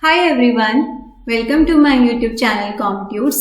Hi everyone, welcome to my YouTube channel ComTutes.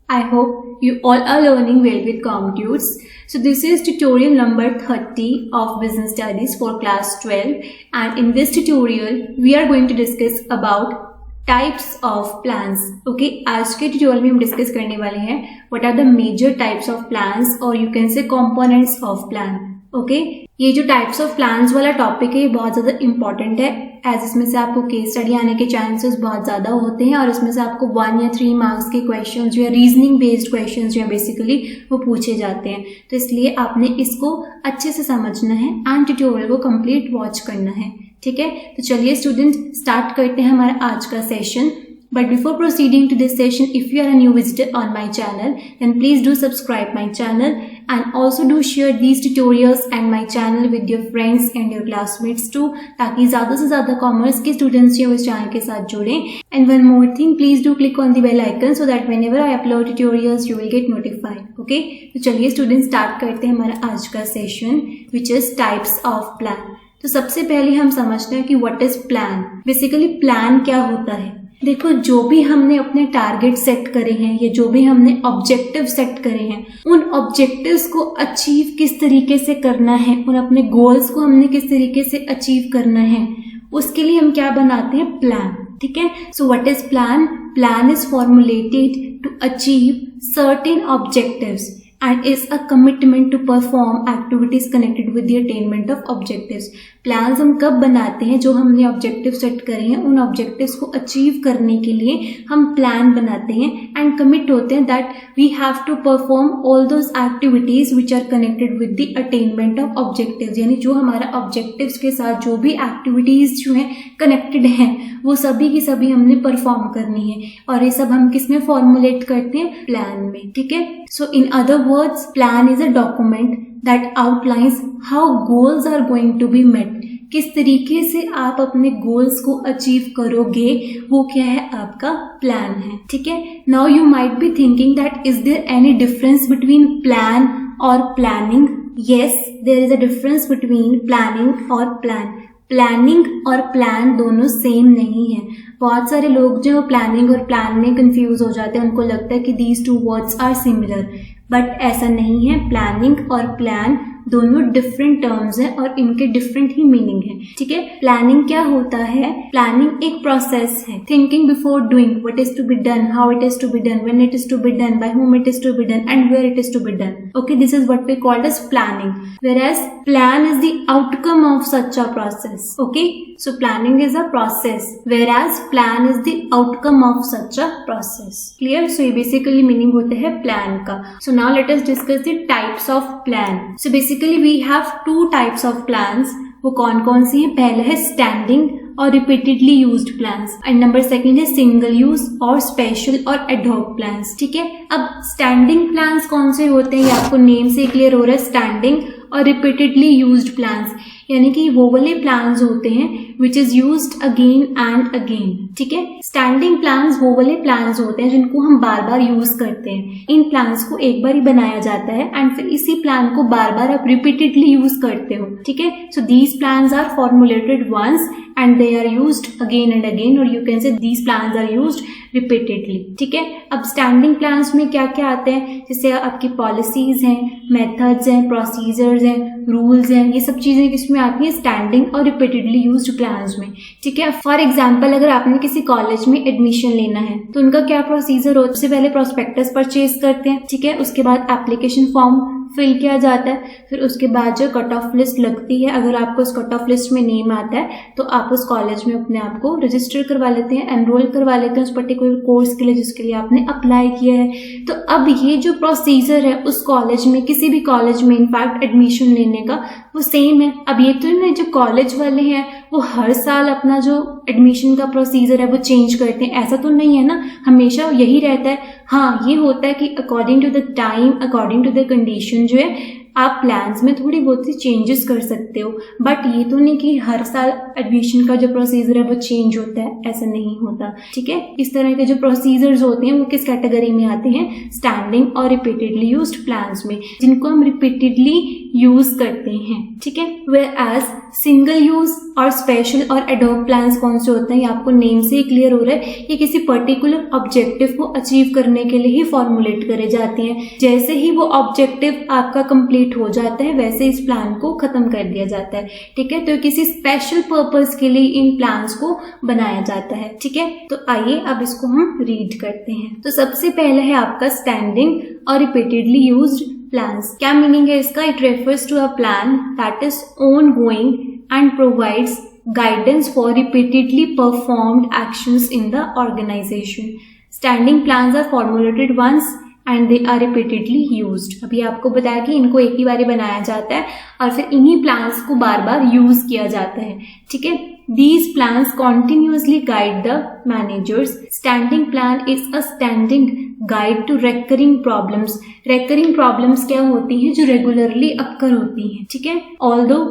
I hope you all are learning well with ComTutes. So this is tutorial number 30 of Business Studies for class 12, and in this tutorial we are going to discuss about types of plans. Okay, आज के tutorial में हम discuss करने वाले हैं what are the major types of plans or you can say components of plan. Okay ये जो types of plans वाला टॉपिक है ये बहुत ज़्यादा इंपॉर्टेंट है एज इसमें से आपको केस स्टडी आने के चांसेस बहुत ज़्यादा होते हैं और इसमें से आपको 1 या 3 मार्क्स के क्वेश्चंस जो है रीजनिंग बेस्ड क्वेश्चंस जो है बेसिकली वो पूछे जाते हैं। तो इसलिए आपने इसको अच्छे से समझना है एंड ट्यूटोरियल को कंप्लीट वॉच करना है। ठीक है, तो चलिए स्टूडेंट स्टार्ट करते हैं हमारा आज का session. But before proceeding to this session, if you are a new visitor on my channel, then please do subscribe my channel and also do share these tutorials and my channel with your friends and your classmates too, ताकि ज़्यादा से ज़्यादा commerce के students जो इस channel के साथ जुड़ें। And one more thing, please do click on the bell icon so that whenever I upload tutorials, you will get notified. Okay? तो चलिए स्टूडेंट स्टार्ट करते हैं हमारा आज का session, which is types of plan. तो सबसे पहले हम समझते हैं कि what is plan. Basically plan क्या होता है। देखो, जो भी हमने अपने टारगेट सेट करे हैं या जो भी हमने ऑब्जेक्टिव सेट करे हैं, उन ऑब्जेक्टिव्स को अचीव किस तरीके से करना है, उन अपने गोल्स को हमने किस तरीके से अचीव करना है, उसके लिए हम क्या बनाते हैं, प्लान। ठीक है, so what is plan? Plan is formulated to achieve certain objectives and is a commitment to perform activities connected with the attainment of objectives. Plans हम कब बनाते हैं? जो हमने ऑब्जेक्टिव सेट करे हैं उन ऑब्जेक्टिव्स को अचीव करने के लिए हम प्लान बनाते हैं एंड कमिट होते हैं that we have to perform all those activities which are connected with the attainment of objectives. यानी जो हमारा ऑब्जेक्टिव्स के साथ जो भी एक्टिविटीज जो हैं कनेक्टेड हैं वो सभी की सभी हमने परफॉर्म करनी है और ये सब हम किस में फॉर्मुलेट करते हैं, प्लान में। ठीक है, so in other words plan is a document that outlines how goals are going to be met. किस तरीके से आप अपने गोल्स को अचीव करोगे वो क्या है, आपका प्लान है। ठीक है, now you might be thinking that is there any difference between plan और planning? Yes, there is a difference between planning और प्लान। प्लानिंग और प्लान दोनों सेम नहीं है। बहुत सारे लोग जो प्लानिंग और प्लान में कंफ्यूज हो जाते हैं, उनको लगता है कि these two words are similar, but ऐसा नहीं है। प्लानिंग और प्लान दोनों डिफरेंट टर्म्स हैं और इनके डिफरेंट ही मीनिंग है। ठीक है, प्लानिंग क्या होता है? प्लानिंग एक प्रोसेस है, thinking before doing what is to be done, how it is to be done, when it is to be done, by whom it is to be done and where it is to be done. Okay, this is what we call as planning, whereas plan is the outcome of such a process. Okay, so planning is a process whereas plan is the outcome of such a process. Clear? So ये basically meaning होता है plan का। So now let us discuss the types of plan. So basically we have two types of plans. वो कौन कौन सी हैं? पहला है स्टैंडिंग और repeatedly used plans and number second है सिंगल यूज और स्पेशल और एडहॉक प्लान्स। ठीक है, अब स्टैंडिंग प्लान्स कौन से होते हैं ये आपको नेम से क्लियर हो रहा है, स्टैंडिंग और रिपीटेडली यूज्ड प्लान्स, यानी कि वो वाले प्लान्स होते हैं which is used again and again. ठीक है, स्टैंडिंग प्लान्स वो वाले प्लान्स होते हैं जिनको हम बार बार यूज करते हैं। इन प्लान्स को एक बार ही बनाया जाता है एंड फिर इसी प्लान को बार बार आप रिपीटेडली यूज करते हो। ठीक है, so these plans are formulated once and they are used again and again, or you can say these plans are used repeatedly. ठीक है, अब स्टैंडिंग प्लान्स में क्या क्या आते हैं, जैसे आपकी पॉलिसीज हैं, मेथड्स हैं, प्रोसीजर्स हैं, रूल्स हैं, ये सब चीजें किसमें आती हैं, स्टैंडिंग और रिपीटेडली यूज्ड प्लान्स में। ठीक है, फॉर एग्जाम्पल अगर आपने किसी कॉलेज में एडमिशन लेना है तो उनका क्या प्रोसीजर होता है, सबसे पहले प्रोस्पेक्टस परचेज करते हैं। ठीक है, उसके बाद एप्लीकेशन फॉर्म फिल किया जाता है, फिर उसके बाद जो कट ऑफ लिस्ट लगती है, अगर आपको उस कट ऑफ लिस्ट में नेम आता है तो आप उस कॉलेज में अपने आप को रजिस्टर करवा लेते हैं, एनरोल करवा लेते हैं उस पर्टिकुलर कोर्स के लिए जिसके लिए आपने अप्लाई किया है। तो अब ये जो प्रोसीजर है उस कॉलेज में, किसी भी कॉलेज में इनफैक्ट एडमिशन लेने का, वो सेम है। अब ये तो नहीं जो कॉलेज वाले हैं वो हर साल अपना जो एडमिशन का प्रोसीजर है वो चेंज करते हैं, ऐसा तो नहीं है ना, हमेशा यही रहता है। हाँ, ये होता है कि according to the time, according to the condition जो है आप प्लान्स में थोड़ी बहुत सी चेंजेस कर सकते हो, बट ये तो नहीं कि हर साल एडमिशन का जो प्रोसीजर है वो चेंज होता है, ऐसा नहीं होता। ठीक है, इस तरह के जो प्रोसीजर्स होते हैं वो किस कैटेगरी में आते हैं, स्टैंडिंग और रिपीटेडली यूज्ड प्लान्स में, जिनको हम रिपीटेडली यूज करते हैं, ठीक है। Whereas सिंगल यूज और स्पेशल और एडॉक प्लान्स कौन से होते हैं, ये आपको नेम से ही क्लियर हो रहा है, ये किसी पर्टिकुलर ऑब्जेक्टिव को अचीव करने के लिए ही फॉर्मुलेट करे जाते हैं। जैसे ही वो ऑब्जेक्टिव आपका कंप्लीट हो जाता है वैसे इस प्लान को खत्म कर दिया जाता है, ठीक है। तो किसी स्पेशल पर्पस के लिए इन प्लान्स को बनाया जाता है, ठीक है। तो आइए अब इसको हम रीड करते हैं। तो सबसे पहले है आपका स्टैंडिंग और रिपीटेडली यूज्ड प्लान्स। क्या मीनिंग है इसका? It refers to a plan that is ongoing and provides guidance for repeatedly performed actions in the organization. Standing plans are formulated once and they are repeatedly used. अभी आपको बताया कि इनको एक ही बारी बनाया जाता है और फिर इन्हीं प्लान्स को बार बार यूज किया जाता है, ठीक है। These plans continuously guide the managers. Standing plan is a standing guide to recurring problems. Recurring problems क्या होती हैं? जो रेगुलरली अक्कर होती हैं, ठीक है। Although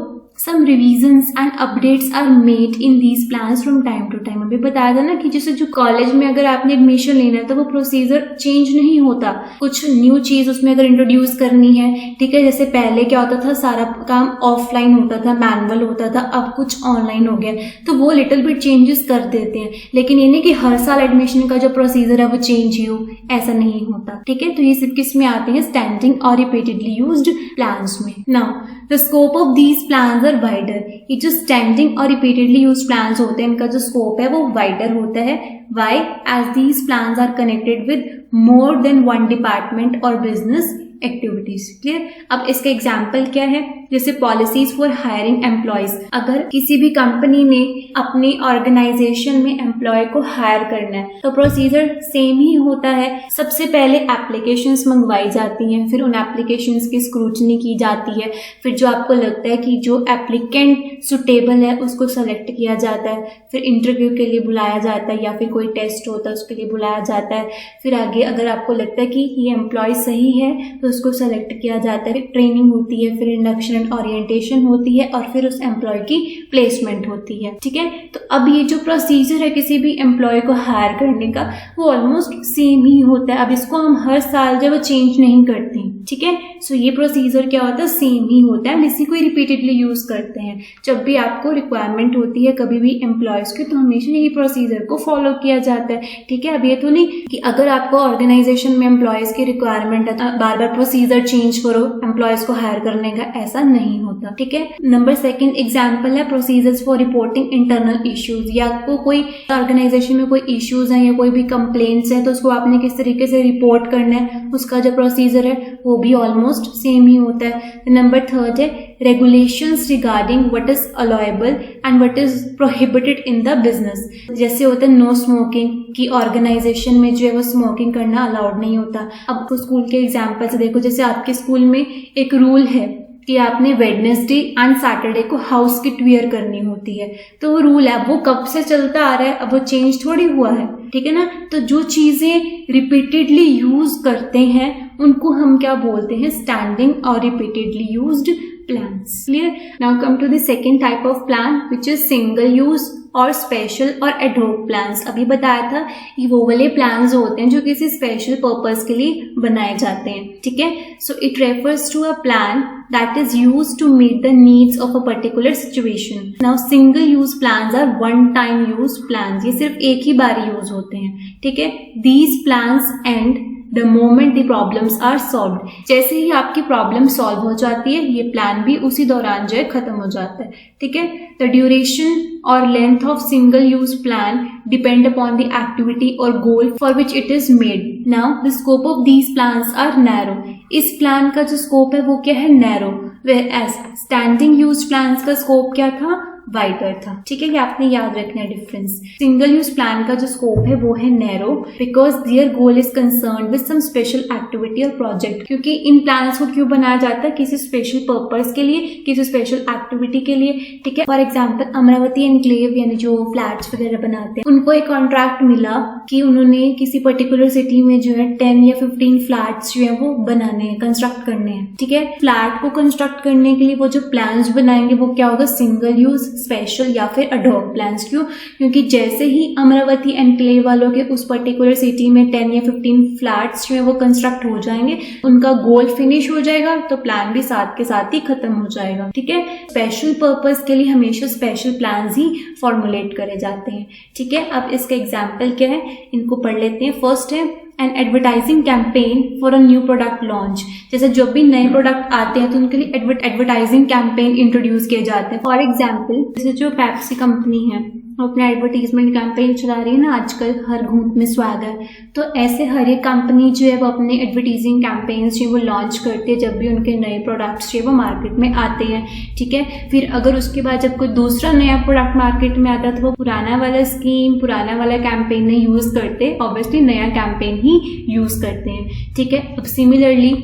some revisions and updates are made in these plans from time to time. अभी बताया था ना कि जैसे जो कॉलेज में अगर आपने एडमिशन लेना है तो वो प्रोसीजर चेंज नहीं होता, कुछ न्यू चीज उसमें अगर इंट्रोड्यूस करनी है, ठीक है। जैसे पहले क्या होता था, सारा काम ऑफलाइन होता था, मैनुअल होता था, अब कुछ ऑनलाइन हो गया, तो वो लिटिल बिट चेंजेस कर देते हैं। लेकिन ये नहीं कि हर साल एडमिशन का जो प्रोसीजर है वो चेंज ही हो, ऐसा नहीं होता, ठीक है। तो ये सब किस में आते हैं? स्टैंडिंग और रिपीटेडली यूज्ड प्लान्स में। Now the scope of these plans are wider. ये जो स्टैंडिंग और रिपीटेडली यूज्ड प्लान्स होते हैं इनका जो स्कोप है वो वाइडर होता है। Why? As these plans are connected with more than one department और बिजनेस एक्टिविटीज। क्लियर? अब इसका एग्जाम्पल क्या है? जैसे पॉलिसीज फॉर हायरिंग एम्प्लॉयज। अगर किसी भी कंपनी ने अपनी ऑर्गेनाइजेशन में एम्प्लॉय को हायर करना है तो प्रोसीजर सेम ही होता है। सबसे पहले एप्लीकेशंस मंगवाई जाती हैं, फिर उन एप्लीकेशंस की स्क्रूटनी की जाती है, फिर जो आपको लगता है कि जो एप्लीकेंट सुटेबल है उसको सेलेक्ट किया जाता है, फिर इंटरव्यू के लिए बुलाया जाता है या फिर कोई टेस्ट होता है उसके लिए बुलाया जाता है। फिर आगे अगर आपको लगता है कि ये एम्प्लॉय सही है तो उसको सेलेक्ट किया जाता है, फिर ट्रेनिंग होती है, फिर इंडक्शन एंड ओरिएंटेशन होती है और फिर उस एम्प्लॉय की प्लेसमेंट होती है, ठीक है। तो अब ये जो प्रोसीजर है किसी भी एम्प्लॉय को हायर करने का वो ऑलमोस्ट सेम ही होता है। अब इसको हम हर साल जब चेंज नहीं करते, ठीक है। सो ये प्रोसीजर क्या होता है? सेम ही होता है। हम इसी को रिपीटेडली यूज करते हैं जब भी आपको रिक्वायरमेंट होती है कभी भी एम्प्लॉयज की, तो हमेशा यही प्रोसीजर को फॉलो किया जाता है, ठीक है। अब ये तो नहीं कि अगर आपको ऑर्गेनाइजेशन में एम्प्लॉयज की रिक्वायरमेंट है बार बार प्रोसीजर चेंज करो एम्प्लॉयज को हायर करने का, ऐसा नहीं होता, ठीक है। नंबर सेकंड एग्जांपल है procedures for reporting internal issues. या आपको कोई ऑर्गेनाइजेशन में कोई इश्यूज हैं या कोई भी कंप्लेंट्स हैं तो उसको आपने किस तरीके से रिपोर्ट करना है, उसका जो प्रोसीजर है वो भी ऑलमोस्ट सेम ही होता है। नंबर थर्ड है regulations regarding what is allowable and what is prohibited in the business. जैसे होता है नो स्मोकिंग, की ऑर्गेनाइजेशन में जो है वो स्मोकिंग करना अलाउड नहीं होता। अब तो स्कूल के एग्जाम्पल से देखो, जैसे आपके स्कूल में एक रूल है कि आपने वेडनेसडे एंड सैटरडे को हाउस किट वियर करनी होती है, तो वो रूल है, वो कब से चलता आ रहा है, अब वो चेंज थोड़ी हुआ है, ठीक है ना। तो जो चीजें रिपीटेडली यूज करते हैं उनको हम क्या बोलते हैं? स्टैंडिंग और repeatedly used plans. Clear? Now come to the second type of plan which is single use और स्पेशल और एडहॉक प्लान्स। अभी बताया था ये वो वाले प्लान्स होते हैं जो किसी स्पेशल पर्पस के लिए बनाए जाते हैं, ठीक है। So it refers to a plan that is used to meet the needs of a particular situation. Now single use plans are one time use plans, ये सिर्फ एक ही बार यूज होते हैं, ठीक है। These plans and the moment the problems are solved. जैसे ही आपकी प्रॉब्लम सॉल्व हो जाती है ये प्लान भी उसी दौरान जो है खत्म हो जाता है, ठीक है। द ड्यूरेशन और length of single use plan depend upon the activity और goal for which it is made. Now the scope of these plans are narrow. इस प्लान का जो स्कोप है वो क्या है? Narrow. Whereas standing use plans का scope क्या था? वाइडर था, ठीक है। ये आपने याद रखना है डिफरेंस। सिंगल यूज प्लान का जो स्कोप है वो है narrow because their goal is concerned with some special activity और प्रोजेक्ट। क्योंकि इन प्लान्स को क्यों बनाया जाता है? किसी स्पेशल पर्पस के लिए, किसी स्पेशल एक्टिविटी के लिए, ठीक है। फॉर एग्जाम्पल अमरावती एनक्लेव यानी जो फ्लैट्स वगैरह बनाते हैं उनको एक कॉन्ट्रैक्ट मिला कि उन्होंने किसी पर्टिकुलर सिटी में जो है 10 या 15 फ्लैट्स जो है वो बनाने हैं, कंस्ट्रक्ट करने हैं, ठीक है। फ्लैट को कंस्ट्रक्ट करने के लिए वो जो प्लान्स बनाएंगे वो क्या होगा, सिंगल यूज, स्पेशल या फिर एडॉक प्लान्स। क्यों? क्योंकि जैसे ही अमरावती एनक्लेव वालों के उस पर्टिकुलर सिटी में 10 या 15 फ्लैट्स जो है वो कंस्ट्रक्ट हो जाएंगे, उनका गोल फिनिश हो जाएगा, तो प्लान भी साथ के साथ ही खत्म हो जाएगा, ठीक है। स्पेशल पर्पस के लिए हमेशा स्पेशल प्लान्स ही फॉर्मुलेट करे जाते हैं, ठीक है। अब इसका एग्जाम्पल क्या है, इनको पढ़ लेते हैं। फर्स्ट है N advertising campaign for a new product launch. जैसे जब भी नए प्रोडक्ट आते हैं तो उनके लिए एडवर्टाइजिंग कैंपेन इंट्रोड्यूस किए जाते हैं। फॉर एग्जाम्पल जैसे जो पेप्सी कंपनी है अपना एडवर्टीजमेंट कैंपेन चला रही है ना आजकल, हर घूंट में स्वाद है, तो ऐसे हर एक कंपनी जो है वो अपने एडवर्टीजिंग कैंपेन्स जो वो लॉन्च करती है जब भी उनके नए प्रोडक्ट्स जो है वो मार्केट में आते हैं, ठीक है। फिर अगर उसके बाद जब कोई दूसरा नया प्रोडक्ट मार्केट में आता है तो वो पुराना वाला स्कीम, पुराना वाला कैंपेन नहीं यूज करते, ऑब्वियसली नया कैंपेन ही यूज करते हैं, ठीक है। अब सिमिलरली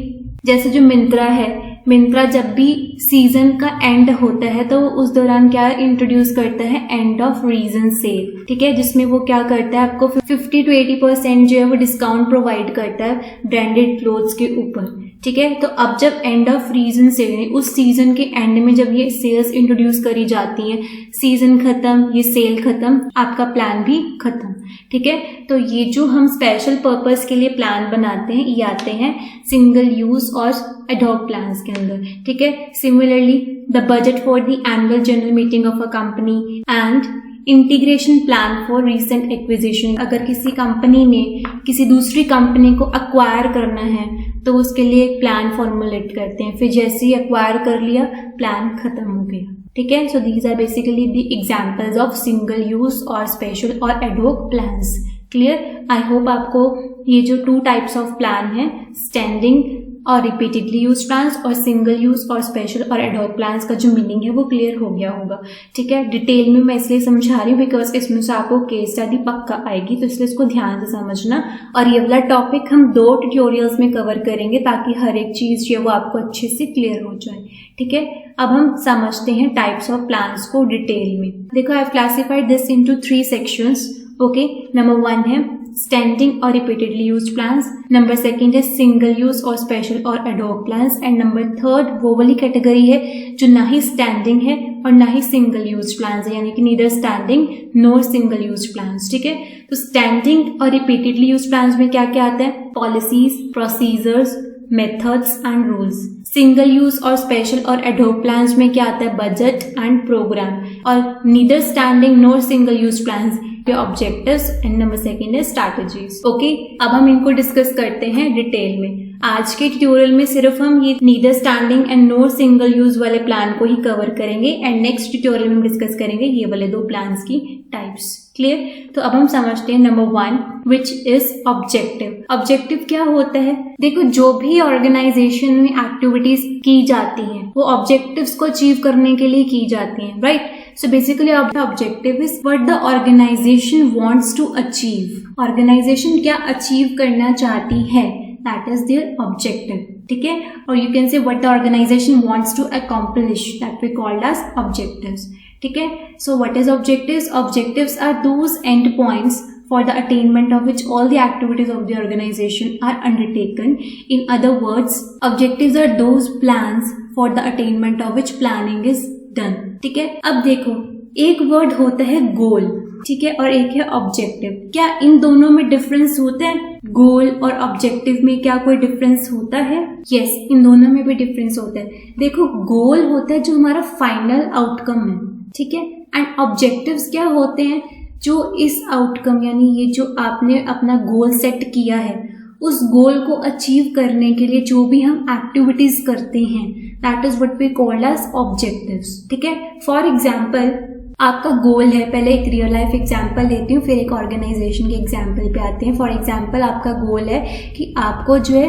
जैसे जो मिंत्रा है, मिंत्रा जब भी सीजन का एंड होता है तो उस दौरान क्या इंट्रोड्यूस करता है, एंड ऑफ रीजन सेल, ठीक है, जिसमें वो क्या करता है, आपको 50 to 80% जो है वो डिस्काउंट प्रोवाइड करता है ब्रांडेड क्लोथ्स के ऊपर, ठीक है। तो अब जब एंड ऑफ रीजन सेल, उस सीजन के एंड में जब ये सेल्स इंट्रोड्यूस करी जाती हैं, सीजन खत्म, ये सेल खत्म, आपका प्लान भी खत्म, ठीक है। तो ये जो हम स्पेशल पर्पस के लिए प्लान बनाते हैं ये आते हैं सिंगल यूज और एडॉक प्लान्स के अंदर, ठीक है। Similarly the budget for the annual general meeting of a company and integration plan for recent acquisition. अगर किसी कंपनी ने किसी दूसरी कंपनी को अक्वायर करना है तो उसके लिए एक प्लान फॉर्मुलेट करते हैं, फिर जैसे ही अक्वायर कर लिया प्लान खत्म हो गया, ठीक है। So these are basically the examples of single use और स्पेशल और ad hoc plans. Clear? I hope आपको ये जो 2 टाइप्स ऑफ प्लान है, स्टैंडिंग और रिपीटेडली यूज प्लान्स और सिंगल यूज और स्पेशल और एडॉक प्लान्स का जो मीनिंग है वो क्लियर हो गया होगा, ठीक है। डिटेल में मैं इसलिए समझा रही हूँ बिकॉज इसमें से आपको केस स्टडी पक्का आएगी, तो इसलिए इसको ध्यान से समझना। और ये वाला टॉपिक हम 2 ट्यूटोरियल्स में कवर करेंगे ताकि हर एक चीज जो है वो आपको अच्छे से क्लियर हो जाए, ठीक है। अब हम समझते हैं टाइप्स ऑफ प्लान्स को डिटेल में। देखो, I have classified this into 3 sections, okay. Number 1 है स्टैंडिंग और रिपीटेडली यूज प्लान्स, नंबर 2 है सिंगल यूज और स्पेशल और एडॉक प्लान्स, एंड नंबर 3 वो वाली कैटेगरी है जो ना ही स्टैंडिंग है और ना ही सिंगल यूज प्लान्स है, यानी कि नीदर स्टैंडिंग नोर सिंगल यूज प्लान्स, ठीक है। तो स्टैंडिंग और रिपीटेडली यूज प्लान्स में क्या क्या आता है, policies, procedures, methods and rules. Single use और स्पेशल और एडॉक प्लान्स में क्या आता है, बजट एंड प्रोग्राम। और नीदर स्टैंडिंग नोर सिंगल यूज प्लान्स के ऑब्जेक्टिव्स, एंड नंबर 2 है स्ट्रैटेजीज, ओके। अब हम इनको डिस्कस करते हैं डिटेल में। आज के ट्यूटोरियल में सिर्फ हम ये neither standing and NOR single use वाले प्लान को ही कवर करेंगे, एंड नेक्स्ट ट्यूटोरियल में हम डिस्कस करेंगे ये वाले 2 प्लान्स की टाइप्स। क्लियर? तो अब हम समझते हैं number 1 which is objective. Objective क्या होता है? देखो, जो भी ऑर्गेनाइजेशन में एक्टिविटीज की जाती हैं वो ऑब्जेक्टिव्स को अचीव करने के लिए की जाती हैं, right. So basically objective is what the organization wants to achieve. Organization क्या achieve करना चाहती है, that is their objective, ठीक है। और you can say what the organization wants to accomplish, that we called as objectives, ठीक है। So what is objectives? Objectives are those end points for the attainment of which all the activities of the organization are undertaken. In other words, objectives are those plans for the attainment of which planning is done, ठीक है। अब देखो, एक word होता है गोल, ठीक है, और एक है ऑब्जेक्टिव। क्या इन दोनों में डिफरेंस होता है? गोल और ऑब्जेक्टिव में क्या कोई डिफरेंस होता है? यस, इन दोनों में भी डिफरेंस होता है। देखो, गोल होता है जो हमारा फाइनल आउटकम है, ठीक है, एंड ऑब्जेक्टिव्स क्या होते हैं, जो इस आउटकम यानी ये जो आपने अपना गोल सेट किया है उस गोल को अचीव करने के लिए जो भी हम एक्टिविटीज करते हैं, that is what we called as objectives, ठीक है। फॉर एग्जाम्पल, आपका गोल है, पहले एक रियल लाइफ एग्जाम्पल लेती हूँ फिर एक ऑर्गेनाइजेशन के एग्जाम्पल पे आते हैं। फॉर एग्जाम्पल, आपका गोल है कि आपको जो है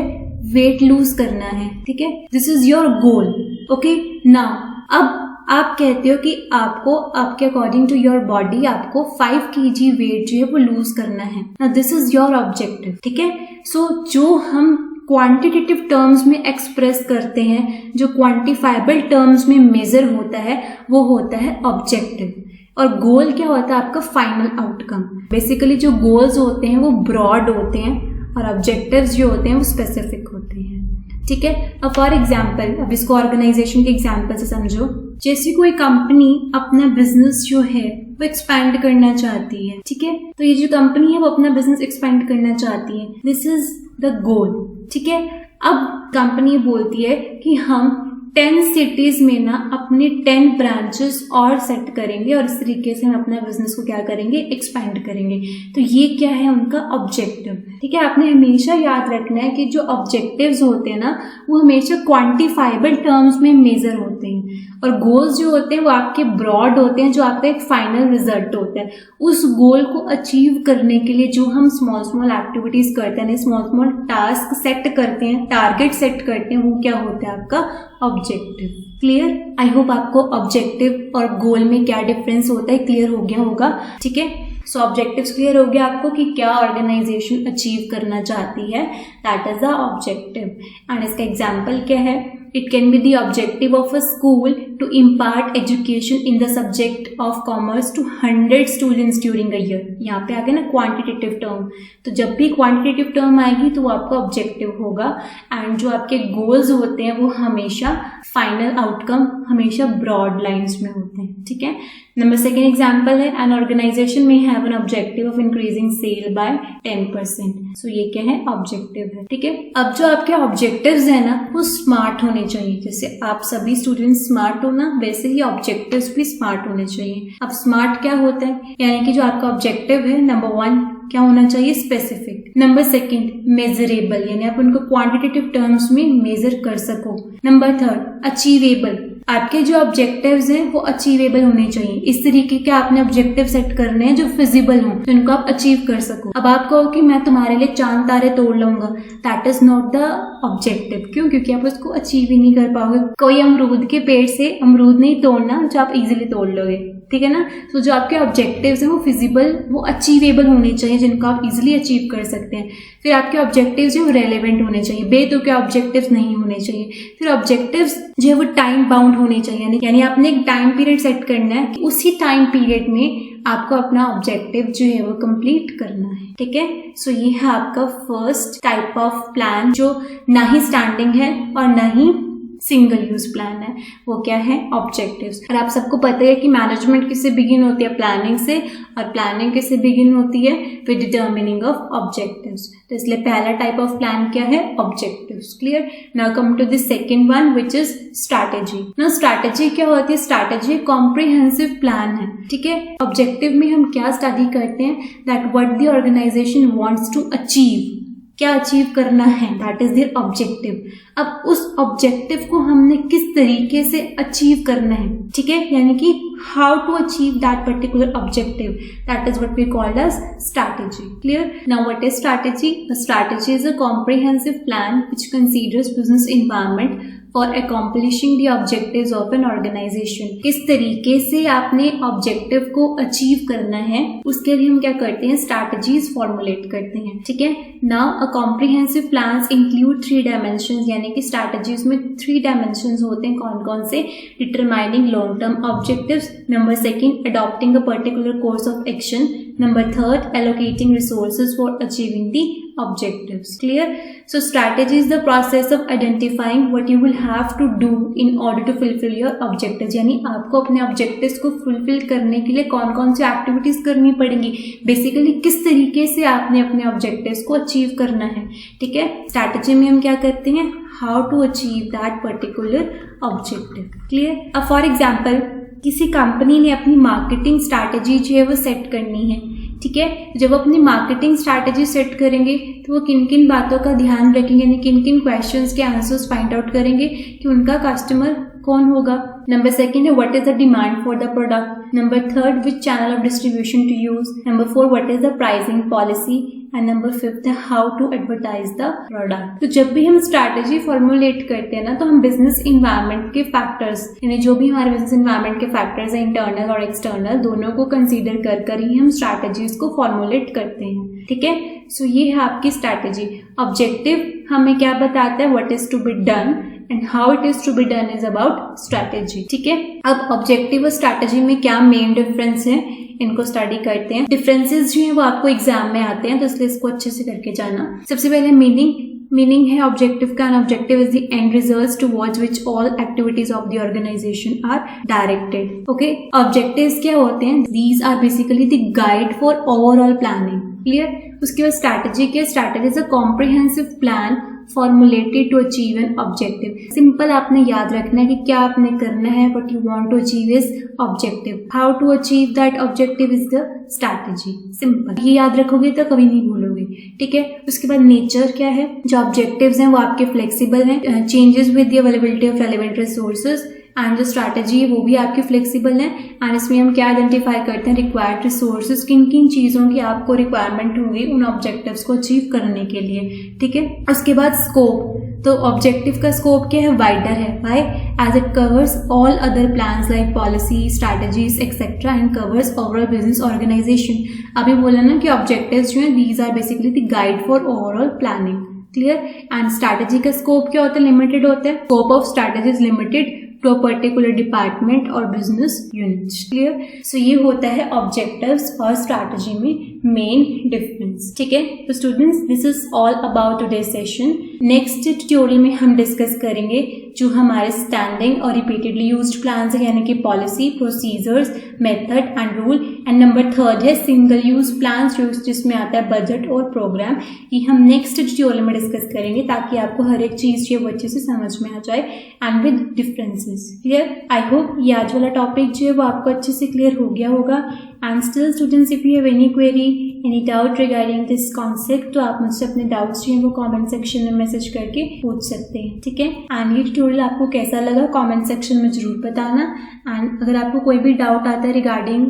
वेट लूज करना है, ठीक है, this is your goal, okay. Now अब आप कहते हो कि आपको आपके अकॉर्डिंग टू योर बॉडी आपको 5 kg वेट जो है वो लूज करना है। Now this is your objective, ठीक है। सो जो हम क्वांटिटेटिव टर्म्स में एक्सप्रेस करते हैं, जो क्वांटिफाइबल टर्म्स में मेजर होता है, वो होता है ऑब्जेक्टिव। और गोल क्या होता है आपका फाइनल आउटकम। बेसिकली जो गोल्स होते हैं वो ब्रॉड होते हैं और ऑब्जेक्टिव्स जो होते हैं वो स्पेसिफिक होते हैं। ठीक है, अब फॉर एग्जाम्पल, अब इसको ऑर्गेनाइजेशन के एग्जाम्पल से समझो। जैसे कोई कंपनी अपना बिजनेस जो है वो एक्सपैंड करना चाहती है, ठीक है, तो ये जो कंपनी है वो अपना बिजनेस एक्सपैंड करना चाहती है, दिस इज द गोल। ठीक है, अब कंपनी बोलती है कि हम 10 सिटीज में ना अपने 10 ब्रांचेस और सेट करेंगे और इस तरीके से हम अपना बिजनेस को क्या करेंगे, एक्सपैंड करेंगे। तो ये क्या है उनका ऑब्जेक्टिव। ठीक है, आपने हमेशा याद रखना है कि जो ऑब्जेक्टिव्स होते हैं ना वो हमेशा क्वांटिफाइबल टर्म्स में मेजर होते हैं और गोल्स जो होते हैं वो आपके ब्रॉड होते हैं, जो आपका एक फाइनल रिजल्ट होता है। उस गोल को अचीव करने के लिए जो हम स्मॉल स्मॉल एक्टिविटीज करते हैं, स्मॉल स्मॉल टास्क सेट करते हैं, टारगेट सेट करते हैं, वो क्या होता है आपका ऑब्जेक्टिव। क्लियर? आई होप आपको ऑब्जेक्टिव और गोल में क्या डिफरेंस होता है क्लियर हो गया होगा। ठीक है, सो ऑब्जेक्टिव्स क्लियर हो गया आपको कि क्या ऑर्गेनाइजेशन अचीव करना चाहती है, that is the objective. And इसका एग्जाम्पल क्या है, it can be the objective of a school to impart education in the subject of commerce to 100 students during a year. यहाँ पे आ गया ना क्वांटिटेटिव टर्म, तो जब भी क्वांटिटेटिव टर्म आएगी तो वो आपका ऑब्जेक्टिव होगा। एंड जो आपके गोल्स होते हैं वो हमेशा फाइनल आउटकम हमेशा ब्रॉड लाइन्स में होते हैं। ठीक है, नंबर सेकेंड एग्जाम्पल है, एन ऑर्गेनाइजेशन में have an objective of increasing sale by 10%। So ये क्या है, ऑब्जेक्टिव है। ठीक है, अब जो आपके ऑब्जेक्टिव्स है ना वो स्मार्ट होने चाहिए। जैसे आप सभी स्टूडेंट्स स्मार्ट हो ना, वैसे ही ऑब्जेक्टिव्स भी स्मार्ट होने चाहिए। अब स्मार्ट क्या होता है, यानी कि जो आपका ऑब्जेक्टिव है, नंबर 1 क्या होना चाहिए, स्पेसिफिक। नंबर सेकंड मेजरेबल, यानी आप उनको क्वांटिटेटिव टर्म्स में मेजर कर सको। नंबर थर्ड अचीवेबल, आपके जो ऑब्जेक्टिव्स हैं वो अचीवेबल होने चाहिए। इस तरीके के आपने ऑब्जेक्टिव सेट करने हैं जो फिजिबल हों, जिनको आप अचीव कर सको। अब आप कहो कि मैं तुम्हारे लिए चांद तारे तोड़ लूंगा, that is not the objective. क्यों? क्योंकि आप उसको अचीव ही नहीं कर पाओगे। कोई अमरूद के पेड़ से अमरूद नहीं तोड़ना जो आप इजीली तोड़ लोगे। ठीक है ना, तो जो आपके ऑब्जेक्टिव्स हैं वो फिजिबल, वो अचीवेबल होने चाहिए, जिनको आप इजीली अचीव कर सकते हैं। फिर आपके ऑब्जेक्टिव्स जो रेलेवेंट होने चाहिए, बेतुके ऑब्जेक्टिव्स नहीं होने चाहिए। फिर ऑब्जेक्टिव्स जो है वो टाइम बाउंड होने चाहिए, यानी आपने एक टाइम पीरियड सेट करना है कि उसी टाइम पीरियड में आपको अपना ऑब्जेक्टिव जो है वो कंप्लीट करना है। ठीक है, सो ये है आपका फर्स्ट टाइप ऑफ प्लान जो ना ही स्टैंडिंग है और ना ही सिंगल यूज प्लान है, वो क्या है, ऑब्जेक्टिव्स। और आप सबको पता है कि मैनेजमेंट किससे बिगिन होती है, प्लानिंग से, और प्लानिंग किससे बिगिन होती है, विद डिटर्मिनिंग ऑफ ऑब्जेक्टिव्स। तो इसलिए पहला टाइप ऑफ प्लान क्या है, objectives. Clear? Now come to the second one which is strategy. ना स्ट्रैटेजी क्या होती है, स्ट्रैटेजी कॉम्प्रिहेंसिव प्लान है। ठीक है, ऑब्जेक्टिव में हम क्या स्टडी करते हैं, that what the organisation wants to achieve, क्या अचीव करना है, दैट इज देयर ऑब्जेक्टिव। अब उस ऑब्जेक्टिव को हमने किस तरीके से अचीव करना है, ठीक है, यानी कि how to achieve that particular objective, that is what we called as strategy. Clear? Now what is strategy? Strategy is a comprehensive plan which considers business environment for accomplishing the objectives of an organisation. किस तरीके से आपने objective को achieve करना है, उसके लिए हम क्या करते हैं, स्ट्रैटेजीज फॉर्मुलेट करते हैं। ठीक है, now a comprehensive plans include 3 dimensions, यानी कि स्ट्रैटेजीज में 3 डायमेंशंस होते हैं। कौन कौन से? Determining long term objectives, number second adopting a particular course of action, number third allocating resources for achieving the objectives. Clear? So strategy is the process of identifying what you will have to do in order to fulfill your objectives. यानी आपको अपने objectives को fulfill करने के लिए कौन कौन सी activities करनी पड़ेंगी, बेसिकली किस तरीके से आपने अपने objectives को achieve करना है। ठीक है, strategy में हम क्या करते हैं, how to achieve that particular objective. Clear? अब for example किसी कंपनी ने अपनी मार्केटिंग स्ट्रैटेजी जो है वो सेट करनी है। ठीक है, जब अपनी मार्केटिंग स्ट्रैटेजी सेट करेंगे तो वो किन किन बातों का ध्यान रखेंगे, यानी किन किन क्वेश्चंस के आंसर्स फाइंड आउट करेंगे कि उनका कस्टमर कौन होगा। नंबर सेकंड है what is the demand for the product, number third which channel of distribution to use, number four what is the pricing policy, and number fifth है how to advertise the product. तो जब भी हम strategy formulate करते हैं ना, तो हम बिजनेस इन्वायरमेंट के फैक्टर्स, यानी जो भी हमारे बिजनेस इन्वायरमेंट के फैक्टर्स हैं, इंटरनल और एक्सटर्नल, दोनों को कंसीडर कर ही हम स्ट्रैटेजीज को फॉर्मुलेट करते हैं। ठीक है, सो ये है आपकी स्ट्रैटेजी। ऑब्जेक्टिव हमें क्या बताता है, what is to be done, and how it is to be done is about strategy. ठीक है, अब ऑब्जेक्टिव और स्ट्रैटेजी में क्या मेन डिफरेंस है इनको स्टडी करते हैं। डिफरेंसेस जो है वो आपको एग्जाम में आते हैं, तो इसलिए इसको अच्छे से करके जाना। सबसे पहले मीनिंग है ऑब्जेक्टिव का। An objective is the end results towards which all activities of the organization are directed. Okay, objectives क्या होते हैं? These are basically the guide for overall planning. Clear? उसके बाद स्ट्रैटेजी क्या? Strategy is a comprehensive plan formulated to achieve an objective. Simple आपने याद रखना है कि क्या आपने करना है, what you want to achieve is objective, how to achieve that objective is the strategy. Simple, ये याद रखोगे तो कभी नहीं भूलोगे। ठीक है, उसके बाद नेचर क्या है? जो ऑब्जेक्टिव्स हैं वो आपके फ्लेक्सिबल हैं, changes with the availability of relevant resources, and जो स्ट्रैटेजी है वो भी आपकी फ्लेक्सिबल है। एंड इसमें हम क्या आइडेंटिफाई करते हैं? रिक्वायर्ड रिसोर्सेज, किन किन चीज़ों की आपको रिक्वायरमेंट होगी उन ऑब्जेक्टिव्स को अचीव करने के लिए। ठीक है, उसके बाद स्कोप, तो ऑब्जेक्टिव का स्कोप क्या है? वाइडर है। Why? As it covers all other plans like policy, strategies etcetera and covers overall business organization. अभी बोला ना कि ऑब्जेक्टिव्स जो है these are basically the guide for overall planning. Clear? And strategy का स्कोप क्या होता है? लिमिटेड होता है। Scope of strategy is limited to a particular department और बिजनेस यूनिट। क्लियर? सो ये होता है ऑब्जेक्टिव्स और स्ट्रैटेजी में मेन डिफरेंस। ठीक है, तो students this is all about today session. Next tutorial में हम डिस्कस करेंगे जो हमारे स्टैंडिंग और रिपीटेडली यूज्ड प्लान्स है, यानी कि policy, procedures, method and rule. And number third है सिंगल यूज प्लान्स, जिसमें आता है बजट और प्रोग्राम। ये हम नेक्स्ट ट्यूटोरियल में डिस्कस करेंगे ताकि आपको हर एक चीज जो है वो अच्छे से समझ में आ जाए and with differences. Clear? I hope ये आज वाला टॉपिक जो है वो आपको अच्छे से क्लियर हो गया होगा। And still students, if you have any query, any doubt regarding this concept, तो आप मुझसे अपने डाउट्स जो है वो कमेंट सेक्शन में मैसेज करके पूछ सकते हैं। ठीक है, एंड ये ट्यूटोरियल आपको कैसा लगा कमेंट सेक्शन में जरूर बताना। एंड अगर आपको कोई भी डाउट आता है regarding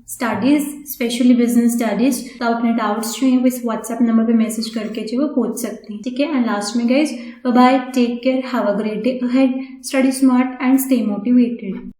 studies, specially business studies, तो आप अपने डाउट्स जो हैं वो इस व्हाट्सएप नंबर पे मैसेज करके जो वो पूछ सकते हैं। ठीक है, एंड लास्ट में guys, bye bye, take care, have a great day ahead, study smart and stay motivated.